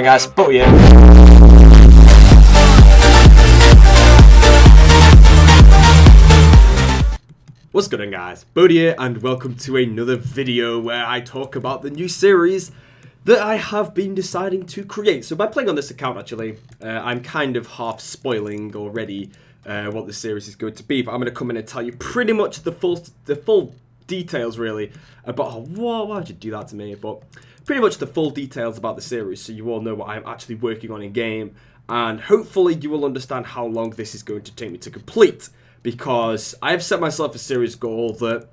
going, guys? But yeah. What's going on, guys? Bodhi here, and welcome to another video where I talk about the new series that I have been deciding to create. So by playing on this account, actually, I'm kind of half spoiling already what the series is going to be. But I'm going to come in and tell you pretty much the full details, really, about why did you do that to me? But pretty much the full details about the series, so you all know what I'm actually working on in game, and hopefully you will understand how long this is going to take me to complete. Because I have set myself a serious goal that,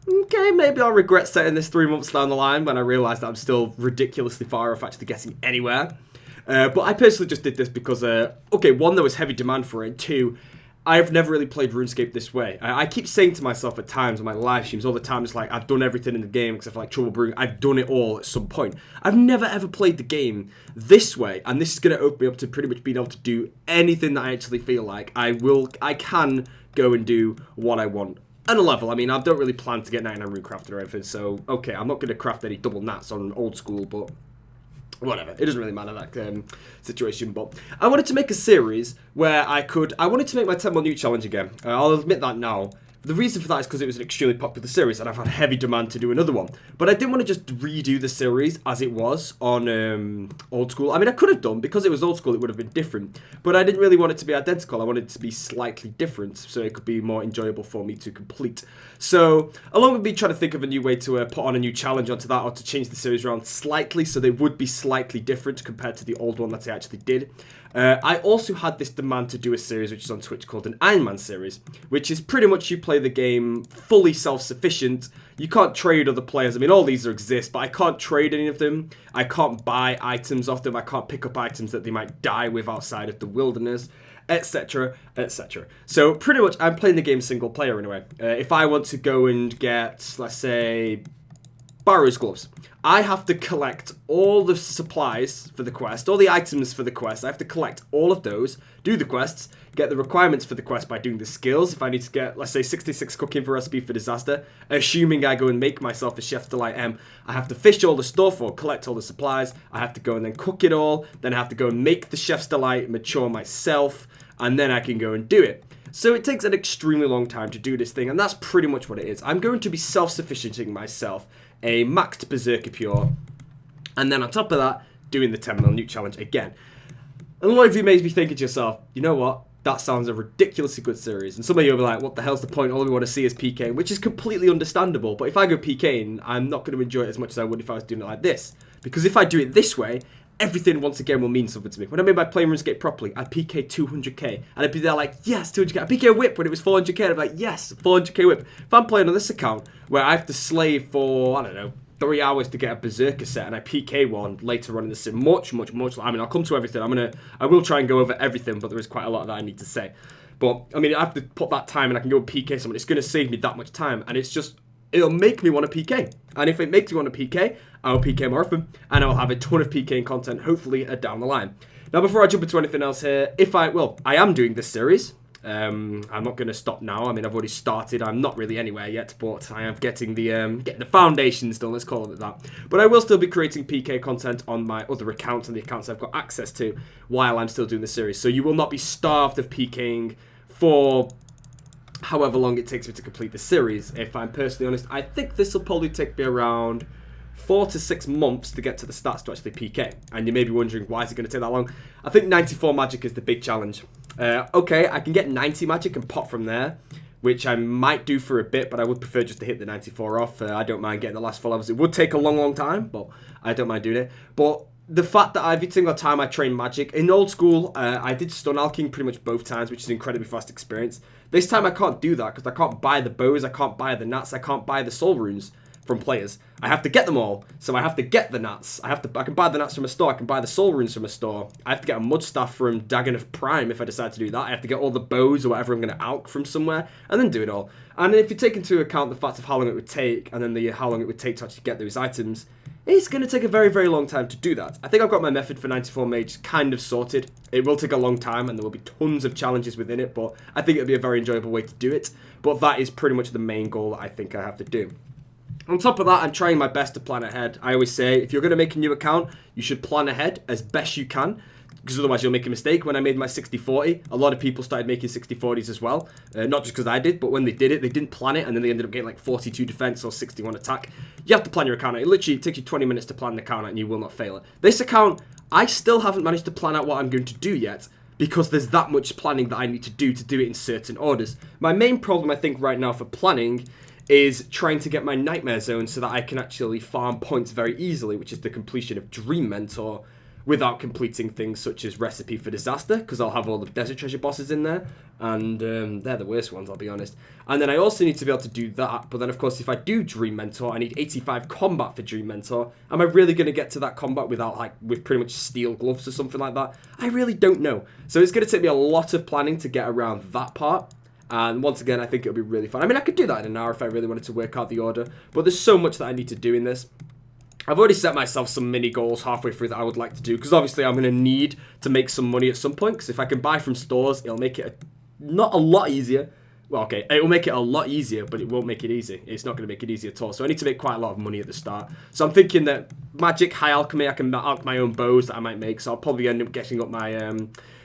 okay, maybe I'll regret setting this 3 months down the line when I realise that I'm still ridiculously far off actually getting anywhere. But I personally just did this because, okay, one, there was heavy demand for it. Two, I've never really played RuneScape this way. I keep saying to myself at times on my live streams all the time, it's like, I've done everything in the game except for like Trouble Brewing. I've done it all at some point. I've never ever played the game this way, and this is going to open me up to pretty much being able to do anything that I actually feel like. I can go and do what I want on a level. I mean, I don't really plan to get 99 rune crafted or anything, so okay, I'm not going to craft any double nats on old school, but whatever, it doesn't really matter, that situation. But I wanted to make a series where I wanted to make my 10 more new challenge again. I'll admit that now. The reason for that is because it was an extremely popular series and I've had heavy demand to do another one. But I didn't want to just redo the series as it was on old school. I mean, I could have done, because it was old school, it would have been different. But I didn't really want it to be identical. I wanted it to be slightly different so it could be more enjoyable for me to complete. So, along with me trying to think of a new way to put on a new challenge onto that, or to change the series around slightly so they would be slightly different compared to the old one that I actually did, I also had this demand to do a series which is on Twitch called an Iron Man series, which is pretty much you play the game fully self-sufficient. You can't trade other players. I mean, all these exist, but I can't trade any of them. I can't buy items off them. I can't pick up items that they might die with outside of the wilderness, etc, etc. So pretty much I'm playing the game single player anyway. If I want to go and get, let's say, Barrow's gloves, I have to collect all the supplies for the quest, all the items for the quest. I have to collect all of those, do the quests, get the requirements for the quest by doing the skills. If I need to get, let's say, 66 cooking for recipe for disaster, assuming I go and make myself a Chef's Delight M, I have to fish all the stuff or collect all the supplies. I have to go and then cook it all. Then I have to go and make the Chef's Delight mature myself, and then I can go and do it. So it takes an extremely long time to do this thing, and that's pretty much what it is. I'm going to be self-sufficienting myself a maxed Berserker Pure, and then on top of that, doing the 10 mil nuke challenge again. And a lot of you may be thinking to yourself, you know what, that sounds a ridiculously good series. And some of you will be like, what the hell's the point? All we want to see is PKing, which is completely understandable. But if I go PKing, I'm not going to enjoy it as much as I would if I was doing it like this. Because if I do it this way, everything once again will mean something to me. When I mean by playing RuneScape properly, I'd PK 200k, and I'd be there like, yes, 200k. I'd PK a whip when it was 400k, and I'd be like, yes, 400k whip. If I'm playing on this account, where I have to slave for, I don't know, 3 hours to get a Berserker set, and I PK one later on in the sim, much, I mean, I'll come to everything. I will try and go over everything, but there is quite a lot that I need to say. But, I mean, I have to put that time, and I can go and PK someone. It's going to save me that much time, and it's just, it'll make me want to PK. And if it makes me want to PK, I'll PK more often, and I'll have a ton of PKing content, hopefully, down the line. Now, before I jump into anything else here, I am doing this series. I'm not going to stop now. I mean, I've already started. I'm not really anywhere yet, but I am getting the foundations done, let's call it that. But I will still be creating PK content on my other accounts and the accounts I've got access to while I'm still doing the series. So you will not be starved of PKing for however long it takes me to complete the series. If I'm personally honest, I think this will probably take me around 4 to 6 months to get to the stats to actually PK. And you may be wondering, why is it going to take that long? I think 94 magic is the big challenge. Okay, I can get 90 magic and pop from there, which I might do for a bit, but I would prefer just to hit the 94 off. I don't mind getting the last 4 levels. It would take a long time, but I don't mind doing it. But the fact that every single time I train magic, in old school, I did stun alking pretty much both times, which is an incredibly fast experience. This time I can't do that because I can't buy the bows, I can't buy the nats, I can't buy the soul runes from players. I have to get them all, so I have to get the nats. I can buy the nats from a store, I can buy the soul runes from a store. I have to get a mud staff from Dagoneth Prime if I decide to do that. I have to get all the bows or whatever I'm going to alch from somewhere, and then do it all. And if you take into account the fact of how long it would take, and then how long it would take to actually get those items, it's going to take a very long time to do that. I think I've got my method for 94 mage kind of sorted. It will take a long time, and there will be tons of challenges within it, but I think it'll be a very enjoyable way to do it. But that is pretty much the main goal that I think I have to do. On top of that, I'm trying my best to plan ahead. I always say, if you're going to make a new account, you should plan ahead as best you can, because otherwise you'll make a mistake. When I made my 60-40, a lot of people started making 60-40s as well. Not just because I did, but when they did it, they didn't plan it, and then they ended up getting like 42 defense or 61 attack. You have to plan your account out. It literally takes you 20 minutes to plan an account out, and you will not fail it. This account, I still haven't managed to plan out what I'm going to do yet, because there's that much planning that I need to do it in certain orders. My main problem, I think, right now for planning is trying to get my nightmare zone so that I can actually farm points very easily, which is the completion of Dream Mentor, without completing things such as Recipe for Disaster, because I'll have all the Desert Treasure bosses in there, and they're the worst ones, I'll be honest. And then I also need to be able to do that, but then of course if I do Dream Mentor, I need 85 combat for Dream Mentor. Am I really going to get to that combat without, like, with pretty much steel gloves or something like that? I really don't know. So it's going to take me a lot of planning to get around that part. And once again, I think it'll be really fun. I mean, I could do that in an hour if I really wanted to work out the order, but there's so much that I need to do in this. I've already set myself some mini goals halfway through that I would like to do, because obviously I'm going to need to make some money at some point, because if I can buy from stores, it'll make it not a lot easier. Well, okay, it will make it a lot easier, but it won't make it easy. It's not going to make it easy at all. So I need to make quite a lot of money at the start. So I'm thinking that magic, high alchemy, I can alch my own bows that I might make, so I'll probably end up getting up my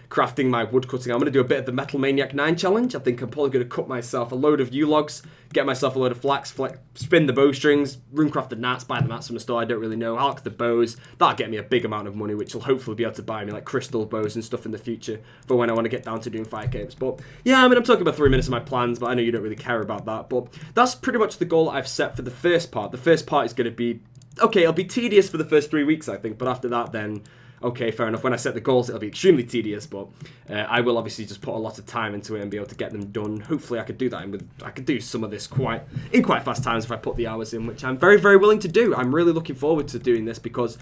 crafting my wood cutting. I'm going to do a bit of the Metal Maniac 9 challenge. I think I'm probably going to cut myself a load of U-logs, get myself a load of flax, spin the bowstrings, runecraft the mats, buy the mats from the store, I don't really know, arc the bows. That'll get me a big amount of money, which will hopefully be able to buy me like crystal bows and stuff in the future for when I want to get down to doing fire caves. But yeah, I mean, I'm talking about 3 minutes of my plans, but I know you don't really care about that. But that's pretty much the goal that I've set for the first part. The first part is going to be, okay, it'll be tedious for the first 3 weeks, I think, but after that then, okay, fair enough. When I set the goals, it'll be extremely tedious, but I will obviously just put a lot of time into it and be able to get them done. Hopefully, I could do that. I could do some of this in quite fast times if I put the hours in, which I'm very, very willing to do. I'm really looking forward to doing this because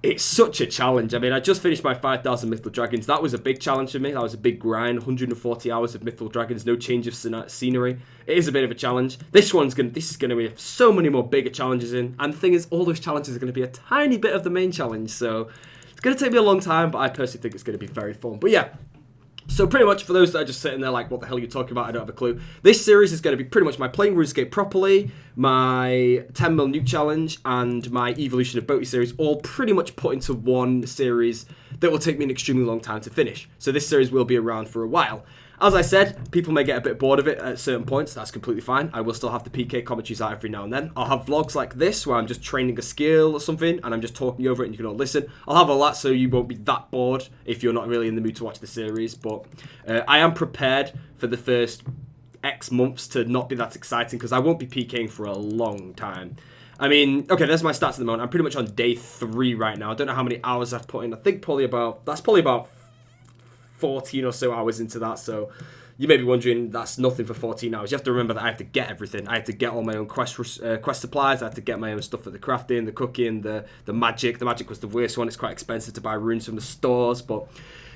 it's such a challenge. I mean, I just finished my 5,000 Mythical Dragons. That was a big challenge for me. That was a big grind. 140 hours of Mythical Dragons, no change of scenery. It is a bit of a challenge. This is going to be so many more bigger challenges in, and the thing is, all those challenges are going to be a tiny bit of the main challenge, so it's going to take me a long time, but I personally think it's going to be very fun. But yeah, so pretty much for those that are just sitting there like, what the hell are you talking about? I don't have a clue. This series is going to be pretty much my playing RuneScape properly, my 10 mil nuke challenge, and my Evolution of Boaty series, all pretty much put into one series that will take me an extremely long time to finish. So this series will be around for a while. As I said, people may get a bit bored of it at certain points. That's completely fine. I will still have the PK commentaries out every now and then. I'll have vlogs like this where I'm just training a skill or something and I'm just talking over it and you can all listen. I'll have all that so you won't be that bored if you're not really in the mood to watch the series. But I am prepared for the first X months to not be that exciting because I won't be PKing for a long time. I mean, okay, there's my stats at the moment. I'm pretty much on day 3 right now. I don't know how many hours I've put in. I think that's probably about 14 or so hours into that, so you may be wondering that's nothing for 14 hours. You have to remember that I have to get everything. I have to get all my own quest supplies. I have to get my own stuff for the crafting, the cooking, the magic. The magic was the worst one. It's quite expensive to buy runes from the stores, but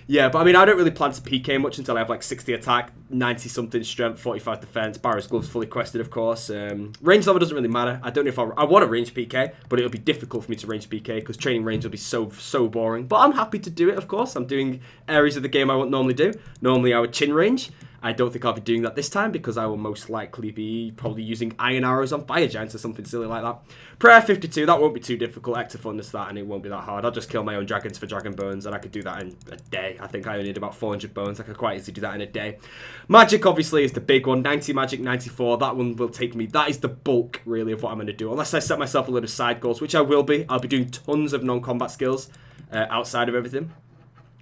yeah, but I mean, I don't really plan to PK much until I have like 60 attack, 90 something strength, 45 defense, Barrow's gloves fully quested, of course. Range level doesn't really matter. I don't know if I want to range PK, but it'll be difficult for me to range PK because training range will be so boring. But I'm happy to do it, of course. I'm doing areas of the game I won't normally do. Normally I would chin range. I don't think I'll be doing that this time because I will most likely be probably using iron arrows on fire giants or something silly like that. Prayer 52, that won't be too difficult. Ectophone's that and it won't be that hard. I'll just kill my own dragons for dragon bones and I could do that in a day. I think I only need about 400 bones. I could quite easily do that in a day. Magic obviously is the big one. 90 magic, 94. That one will take me. That is the bulk really of what I'm going to do. Unless I set myself a load of side goals, which I will be. I'll be doing tons of non-combat skills outside of everything.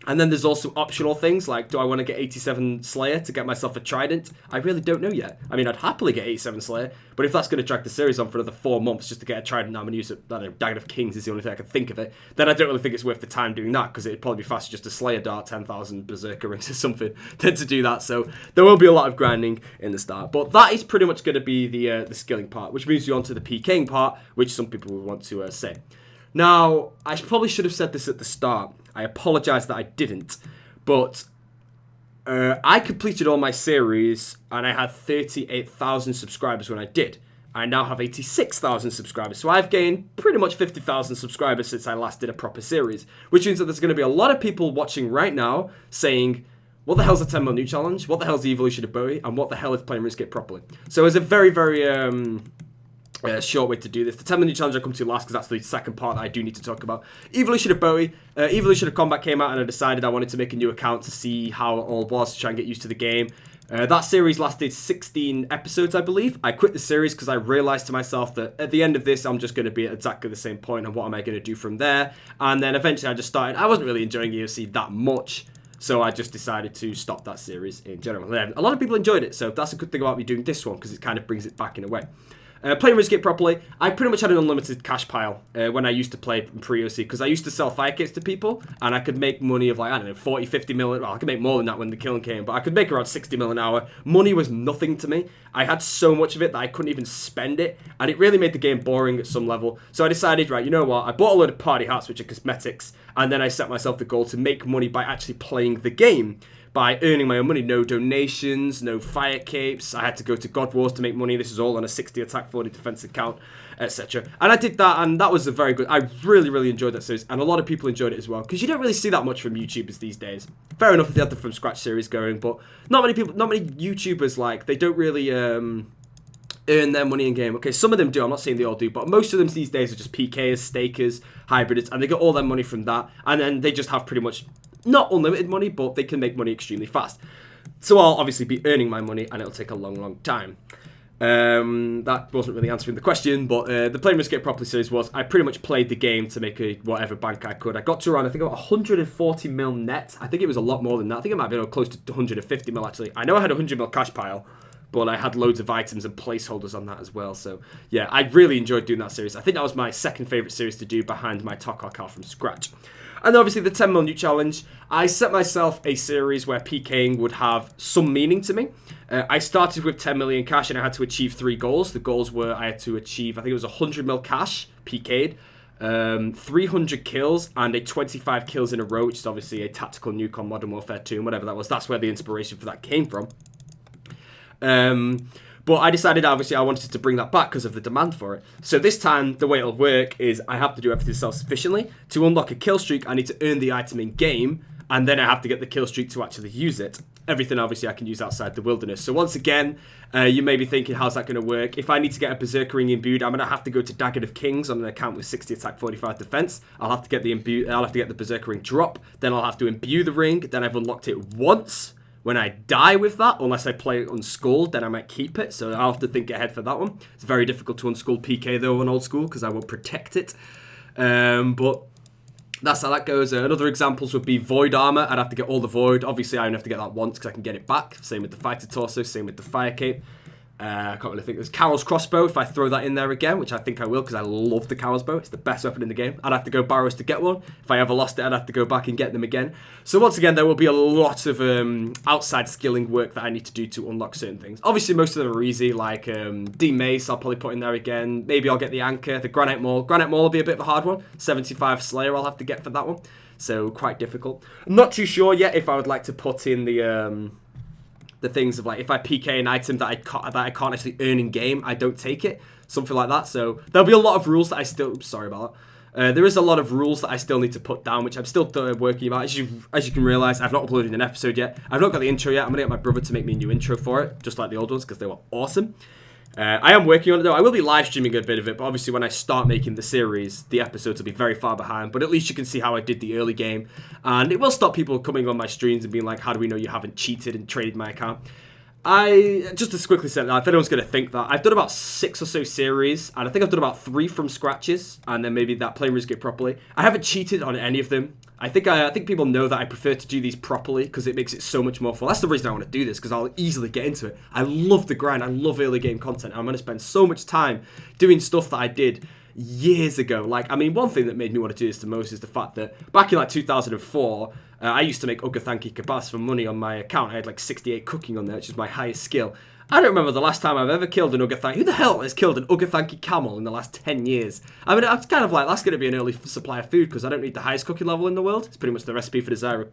And then there's also optional things like, do I want to get 87 Slayer to get myself a Trident? I really don't know yet. I mean, I'd happily get 87 Slayer, but if that's going to drag the series on for another 4 months just to get a Trident, I'm going to use it, I don't know, Dagger of Kings is the only thing I can think of it, then I don't really think it's worth the time doing that, because it'd probably be faster just to Slayer Dart 10,000 Berserker rings or something than to do that, so there will be a lot of grinding in the start. But that is pretty much going to be the skilling part, which moves you on to the PKing part, which some people will want to say. Now, I probably should have said this at the start. I apologise that I didn't. But I completed all my series and I had 38,000 subscribers when I did. I now have 86,000 subscribers. So I've gained pretty much 50,000 subscribers since I last did a proper series. Which means that there's going to be a lot of people watching right now saying, what the hell's a 10 mil new challenge? What the hell's the evolution of Bowie? And what the hell is playing RuneScape properly? So as a very, very short way to do this. The 10-minute challenge I'll come to last because that's the second part that I do need to talk about. Evolution of Bowie. Evolution of Combat came out and I decided I wanted to make a new account to see how it all was, to try and get used to the game. That series lasted 16 episodes, I believe. I quit the series because I realized to myself that at the end of this, I'm just going to be at exactly the same point, and what am I going to do from there? And then eventually I just started. I wasn't really enjoying EOC that much, so I just decided to stop that series in general. And a lot of people enjoyed it, so that's a good thing about me doing this one, because it kind of brings it back in a way. Playing RuneScape properly, I pretty much had an unlimited cash pile when I used to play pre-OC, because I used to sell fire kits to people, and I could make money of, like, I don't know, 40, 50 mil. Well, I could make more than that when the killing came, but I could make around 60 mil an hour. Money was nothing to me. I had so much of it that I couldn't even spend it, and it really made the game boring at some level. So I decided, right, you know what, I bought a load of party hats, which are cosmetics, and then I set myself the goal to make money by actually playing the game, by earning my own money. No donations, no fire capes. I had to go to God Wars to make money. This is all on a 60 attack, 40 defense account, etc. And I did that, and that was a very good. I really enjoyed that series, and a lot of people enjoyed it as well, because you don't really see that much from YouTubers these days. Fair enough if they had the From Scratch series going, but not many people, not many YouTubers, like, they don't really earn their money in game. Okay, some of them do. I'm not saying they all do, but most of them these days are just PKers, stakers, hybrids, and they get all their money from that, and then they just have pretty much not unlimited money, but they can make money extremely fast. So I'll obviously be earning my money, and it'll take a long time. That wasn't really answering the question, but the Playing RuneScape Properly series was, I pretty much played the game to make whatever bank I could. I got to around, I think, about 140 mil net. I think it was a lot more than that. I think it might have been close to 150 mil, actually. I know I had a 100 mil cash pile, but I had loads of items and placeholders on that as well. So, yeah, I really enjoyed doing that series. I think that was my second favourite series to do behind my Tokar car from scratch. And obviously the 10 mil new challenge, I set myself a series where PKing would have some meaning to me. I started with 10 million cash and I had to achieve 3 goals. The goals were I had to achieve, I think it was 100 mil cash, PK'd, 300 kills, and a 25 kills in a row, which is obviously a tactical nuke on Modern Warfare 2 and whatever that was. That's where the inspiration for that came from. But I decided, obviously, I wanted to bring that back because of the demand for it. So this time, the way it'll work is I have to do everything self-sufficiently. To unlock a kill streak, I need to earn the item in-game, and then I have to get the kill streak to actually use it. Everything, obviously, I can use outside the wilderness. So once again, you may be thinking, how's that going to work? If I need to get a Berserker ring imbued, I'm going to have to go to Dagger of Kings on an account with 60 attack, 45 defense. I'll have to get the Berserker ring drop. Then I'll have to imbue the ring. Then I've unlocked it once. When I die with that, unless I play it unschooled, then I might keep it. So I'll have to think ahead for that one. It's very difficult to unschool PK, though, on old school, because I won't protect it. But that's how that goes. Other examples would be Void Armor. I'd have to get all the Void. Obviously, I only have to get that once, because I can get it back. Same with the Fighter Torso, same with the Fire Cape. I can't really think. There's Carol's Crossbow, if I throw that in there again, which I think I will, because I love the Carol's Bow. It's the best weapon in the game. I'd have to go Barrows to get one. If I ever lost it, I'd have to go back and get them again. So once again, there will be a lot of outside skilling work that I need to do to unlock certain things. Obviously, most of them are easy, like D-Mace, I'll probably put in there again. Maybe I'll get the Anchor, the Granite Maul. Granite Maul will be a bit of a hard one. 75 Slayer I'll have to get for that one. So quite difficult. I'm not too sure yet if I would like to put in the things of, like, if I PK an item that I can't actually earn in game, I don't take it, something like that. So there'll be a lot of rules that I still, sorry about that. There is a lot of rules that I still need to put down, which I'm still working about. As you can realize, I've not uploaded an episode yet. I've not got the intro yet. I'm gonna get my brother to make me a new intro for it, just like the old ones, because they were awesome. I am working on it, though. I will be live streaming a bit of it, but obviously when I start making the series, the episodes will be very far behind. But at least you can see how I did the early game. And it will stop people coming on my streams and being like, how do we know you haven't cheated and traded my account? Just to quickly say that, if anyone's going to think that, I've done about 6 or so series, and I think I've done about 3 from scratches, and then maybe that Playing RuneScape Properly. I haven't cheated on any of them. I think people know that I prefer to do these properly, because it makes it so much more fun. That's the reason I want to do this, because I'll easily get into it. I love the grind. I love early game content. I'm going to spend so much time doing stuff that I did years ago. Like, I mean, one thing that made me want to do this the most is the fact that back in, like, 2004... I used to make Ugathanki Kabas for money on my account. I had like 68 cooking on there, which is my highest skill. I don't remember the last time I've ever killed an Ugathanki. Who the hell has killed an Ugathanki camel in the last 10 years? I mean, it's kind of like, that's going to be an early supply of food, because I don't need the highest cooking level in the world. It's pretty much the recipe for desire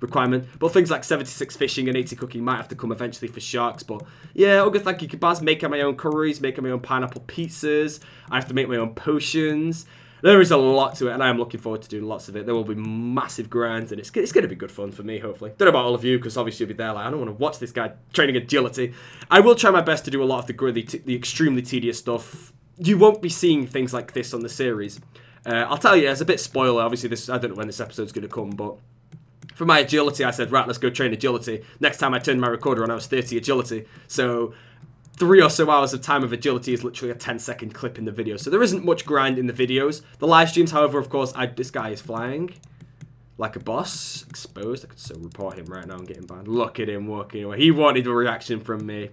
requirement. But things like 76 fishing and 80 cooking might have to come eventually for sharks. But yeah, Ugathanki Kabas, making my own curries, making my own pineapple pizzas. I have to make my own potions. There is a lot to it, and I am looking forward to doing lots of it. There will be massive grinds, and it's going to be good fun for me, hopefully. Don't know about all of you, because obviously you'll be there like, I don't want to watch this guy training agility. I will try my best to do a lot of the extremely tedious stuff you won't be seeing things like this on the series. I'll tell you, as a bit spoiler, obviously this, I don't know when this episode's going to come, but for my agility, I said, right, let's go train agility. Next time I turned my recorder on, I was 30 agility. So 3 or so hours of time of agility is literally a 10-second clip in the video. So there isn't much grind in the videos. The live streams, however, of course, this guy is flying like a boss. Exposed. I could so report him right now and get him banned. Look at him walking away. He wanted a reaction from me.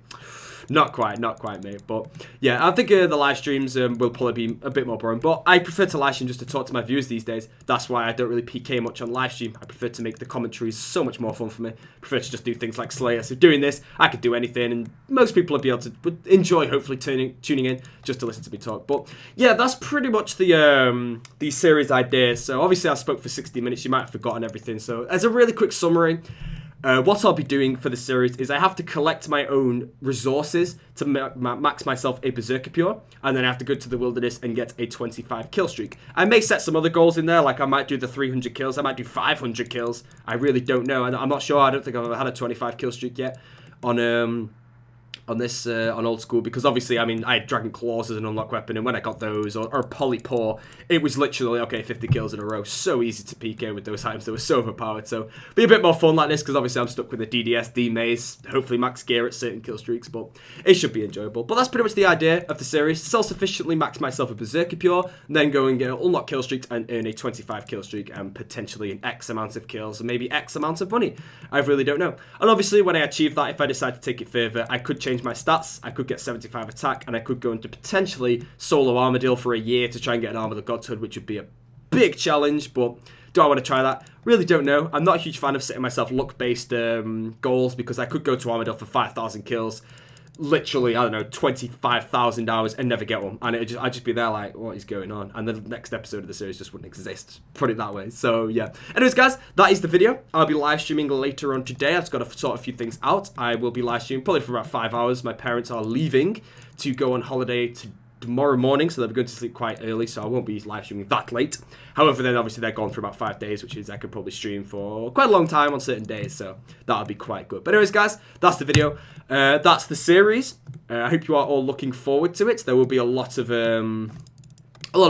Not quite, mate. But yeah, I think the live streams will probably be a bit more boring. But I prefer to live stream just to talk to my viewers these days. That's why I don't really PK much on live stream. I prefer to make the commentaries so much more fun for me. I prefer to just do things like Slayer. So doing this, I could do anything, and most people will be able to enjoy, hopefully, tuning in just to listen to me talk. But yeah, that's pretty much the series idea. So obviously I spoke for 60 minutes. You might have forgotten everything. So as a really quick summary, what I'll be doing for the series is I have to collect my own resources to max myself a Berserker Pure, and then I have to go to the wilderness and get a 25 kill streak. I may set some other goals in there, like I might do the 300 kills, I might do 500 kills. I really don't know. I'm not sure. I don't think I've ever had a 25 kill streak yet on old school, because obviously, I mean, I had Dragon Claws as an unlock weapon, and when I got those, or Polypore, it was literally, okay, 50 kills in a row. So easy to PK with those items. They were so overpowered. So be a bit more fun like this, because obviously I'm stuck with the DDS, D-Maze, hopefully max gear at certain kill streaks, but it should be enjoyable. But that's pretty much the idea of the series. Self-sufficiently max myself a Berserker Pure, and then go and get unlock kill streaks and earn a 25 kill streak, and potentially an X amount of kills, and maybe X amount of money. I really don't know. And obviously, when I achieve that, if I decide to take it further, I could change my stats. I could get 75 attack, and I could go into potentially solo Armadillo for a year to try and get an Armor of the Godhood, which would be a big challenge, but do I want to try that? Really don't know. I'm not a huge fan of setting myself luck-based goals, because I could go to Armadillo for 5,000 kills, literally, I don't know, 25,000 hours and never get one. And I'd just be there like, what is going on? And the next episode of the series just wouldn't exist. Put it that way. So, yeah. Anyways, guys, that is the video. I'll be live streaming later on today. I've just got to sort a few things out. I will be live streaming probably for about 5 hours. My parents are leaving to go on holiday tomorrow morning, so they'll be going to sleep quite early, so I won't be live streaming that late. However, then obviously they're gone for about 5 days, which is I could probably stream for quite a long time on certain days, so that'll be quite good. But anyways, guys, that's the video. That's the series. I hope you are all looking forward to it. There will be a lot of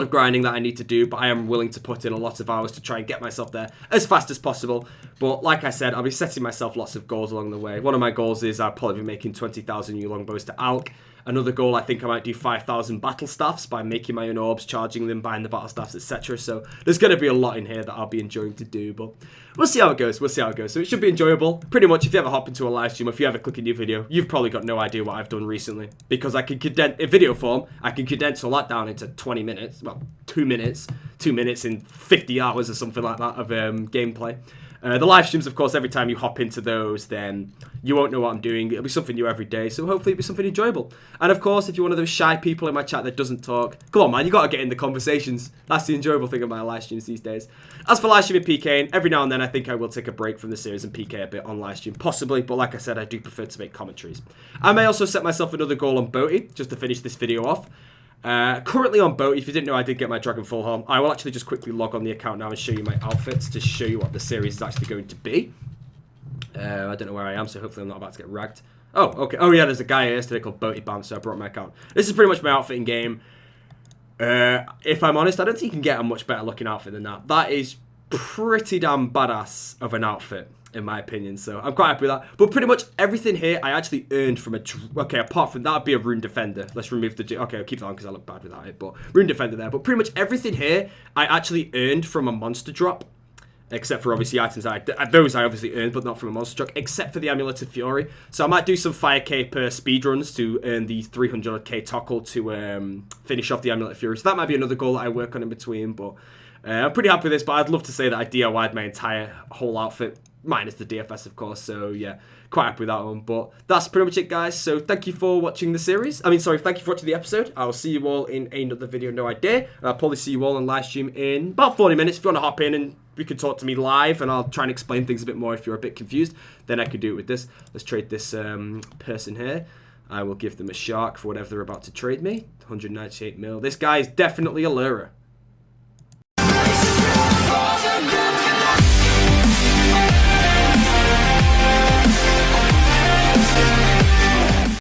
grinding that I need to do, but I am willing to put in a lot of hours to try and get myself there as fast as possible. But like I said, I'll be setting myself lots of goals along the way. One of my goals is I'll probably be making 20,000 new longbows to Alk. Another goal, I think I might do 5,000 battle staffs by making my own orbs, charging them, buying the battle staffs, etc. So there's going to be a lot in here that I'll be enjoying to do, but we'll see how it goes. We'll see how it goes. So it should be enjoyable. Pretty much, if you ever hop into a live stream, or if you ever click a new video, you've probably got no idea what I've done recently, because I can condense, in video form, I can condense all that down into 20 minutes, well, 2 minutes, 2 minutes in 50 hours or something like that of gameplay. The live streams, of course, every time you hop into those, then you won't know what I'm doing. It'll be something new every day, so hopefully it'll be something enjoyable. And of course, if you're one of those shy people in my chat that doesn't talk, come on, man, you got to get in the conversations. That's the enjoyable thing about live streams these days. As for live streaming PKing, every now and then I think I will take a break from the series and PK a bit on live stream, possibly, but like I said, I do prefer to make commentaries. I may also set myself another goal on Boaty, just to finish this video off. Currently on Boat, if you didn't know, I did get my Dragon Full Helm. I will actually just quickly log on the account now and show you my outfits to show you what the series is actually going to be. I don't know where I am, so hopefully I'm not about to get ragged. Oh, okay. Oh, yeah, there's a guy here yesterday called Boaty Bam, so I brought my account. This is pretty much my outfit in game. If I'm honest, I don't think you can get a much better looking outfit than that. That is pretty damn badass of an outfit, in my opinion, so I'm quite happy with that. But pretty much everything here I actually earned from a... Okay, apart from that would be a Rune Defender. Let's remove the... Okay, I'll keep that on because I look bad without it, but Rune Defender there. But pretty much everything here I actually earned from a monster drop, except for obviously items those I obviously earned, but not from a monster truck, except for the Amulet of Fury. So I might do some 5k per speedruns to earn the 300k toggle to finish off the Amulet of Fury. So that might be another goal that I work on in between, but I'm pretty happy with this. But I'd love to say that I DIY'd my entire whole outfit, minus the DFS, of course. So yeah, quite happy with that one. But that's pretty much it, guys. So thank you for watching the series. Thank you for watching the episode. I'll see you all in another video, no idea. I'll probably see you all on live stream in about 40 minutes. If you want to hop in and you can talk to me live, and I'll try and explain things a bit more if you're a bit confused, then I could do it with this. Let's trade this person here. I will give them a shark for whatever they're about to trade me. 198 mil. This guy is definitely a lurer.